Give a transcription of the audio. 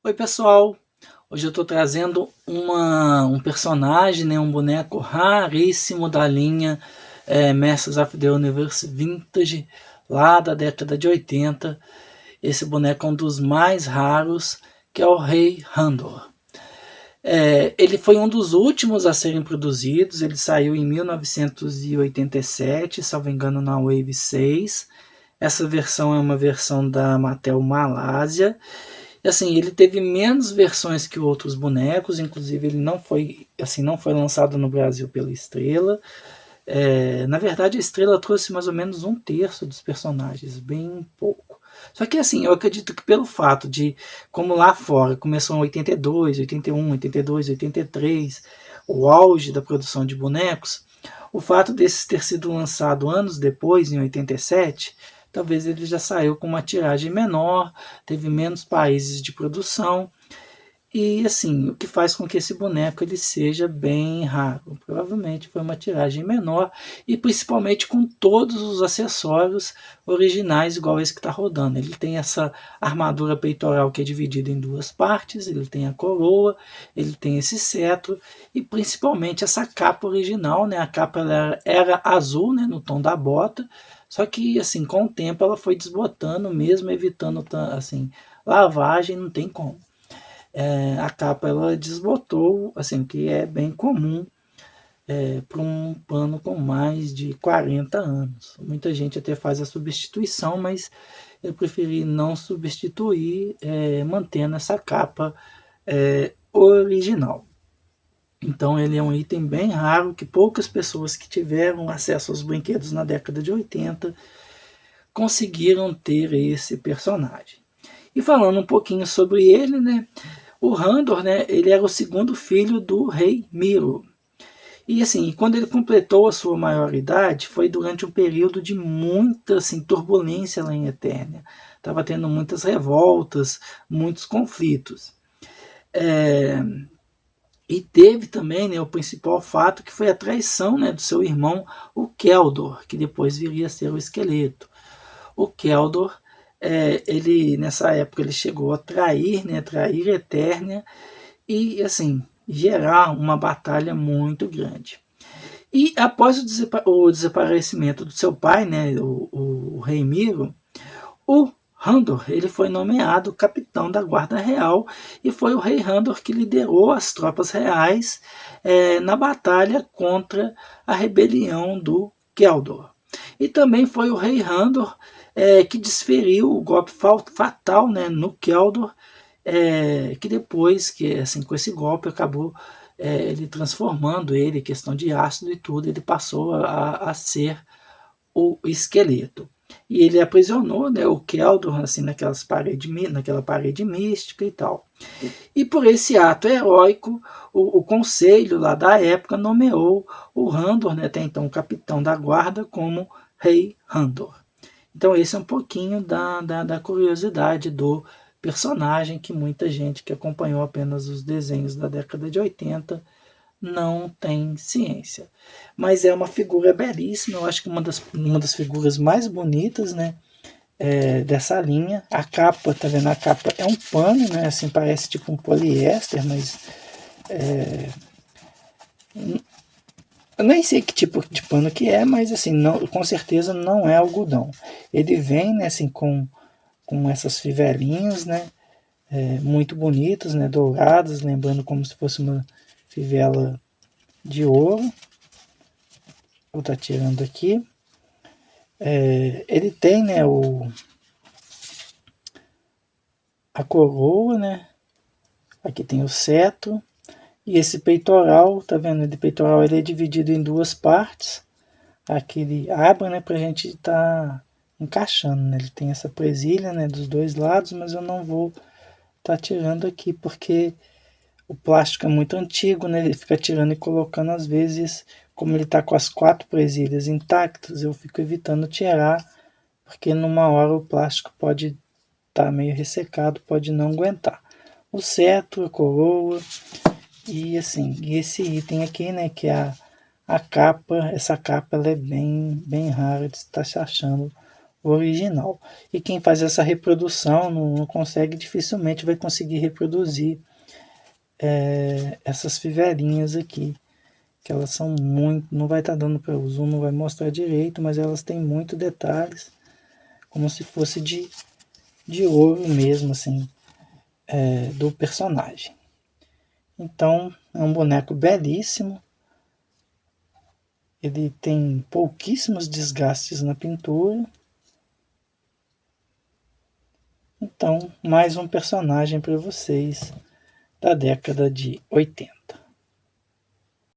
Oi pessoal, hoje eu estou trazendo um personagem, né, um boneco raríssimo da linha Masters of the Universe Vintage, lá da década de 80. Esse boneco é um dos mais raros, que é o Rei Randor. Ele foi um dos últimos a serem produzidos, ele saiu em 1987, salvo engano na Wave 6. Essa versão é uma versão da Mattel Malásia. Assim, ele teve menos versões que outros bonecos, inclusive ele não foi lançado no Brasil pela Estrela. Na verdade, a Estrela trouxe mais ou menos um terço dos personagens, bem pouco. Só que assim, eu acredito que pelo fato de, como lá fora começou em 82, 81, 82, 83, o auge da produção de bonecos, o fato desses ter sido lançado anos depois, em 87, talvez ele já saiu com uma tiragem menor, teve menos países de produção, e assim, o que faz com que esse boneco ele seja bem raro. Provavelmente foi uma tiragem menor e principalmente com todos os acessórios originais igual esse que está rodando. Ele tem essa armadura peitoral que é dividida em duas partes, ele tem a coroa, ele tem esse cetro e principalmente essa capa original, né? A capa era azul, né, no tom da bota, só que assim, com o tempo ela foi desbotando mesmo, evitando assim, lavagem, não tem como. A capa ela desbotou, assim, que é bem comum para um pano com mais de 40 anos. Muita gente até faz a substituição, mas eu preferi não substituir, mantendo essa capa original. Então ele é um item bem raro, que poucas pessoas que tiveram acesso aos brinquedos na década de 80 conseguiram ter esse personagem. E falando um pouquinho sobre ele, né? O Randor, né, ele era o segundo filho do rei Miro. E assim, quando ele completou a sua maioridade, foi durante um período de muita assim, turbulência lá em Eternia. Estava tendo muitas revoltas, muitos conflitos. E teve também, né, o principal fato, que foi a traição, né, do seu irmão, o Keldor, que depois viria a ser o esqueleto. O Keldor, ele nessa época ele chegou a trair, né, trair Eternia, e assim gerar uma batalha muito grande. E após o desaparecimento do seu pai, né, o rei Miro, o Randor ele foi nomeado capitão da Guarda Real e foi o rei Randor que liderou as tropas reais na batalha contra a rebelião do Keldor. E também foi o rei Randor que desferiu o golpe fatal, né, no Keldor, que depois, que assim, com esse golpe acabou ele transformando ele, questão de ácido e tudo, ele passou a ser o esqueleto. E ele aprisionou, né, o Keldor assim, naquela parede mística e tal. E por esse ato heróico, o conselho lá da época nomeou o Randor, né, até então capitão da guarda, como Rei Randor. Então esse é um pouquinho da curiosidade do personagem, que muita gente que acompanhou apenas os desenhos da década de 80 não tem ciência. Mas é uma figura belíssima, eu acho que uma das figuras mais bonitas, né, dessa linha. A capa, tá vendo? A capa é um pano, né, assim, parece tipo um poliéster, mas eu nem sei que tipo de pano que é, mas assim, não, com certeza não é algodão. Ele vem, né, assim, com essas fivelinhas, né, muito bonitas, né, douradas, lembrando como se fosse uma fivela de ouro. Vou estar tirando aqui. Ele tem, né, a coroa, né, aqui tem o cetro, e esse peitoral, tá vendo? O peitoral ele é dividido em duas partes. Aqui ele abre, né, pra gente estar encaixando, né? Ele tem essa presilha, né, dos dois lados, mas eu não vou estar tirando aqui porque o plástico é muito antigo, né? Ele fica tirando e colocando às vezes, como ele está com as 4 presilhas intactas, eu fico evitando tirar, porque numa hora o plástico pode estar meio ressecado, pode não aguentar. O cetro, a coroa e assim, e esse item aqui, né, que é a capa, essa capa ela é bem rara de estar se achando original. E quem faz essa reprodução não consegue, dificilmente vai conseguir reproduzir essas fivelinhas aqui, que elas são muito, não vai estar dando para o zoom, não vai mostrar direito, mas elas têm muito detalhes, como se fosse de ouro mesmo, assim, do personagem. Então, é um boneco belíssimo. Ele tem pouquíssimos desgastes na pintura. Então, mais um personagem para vocês da década de 80.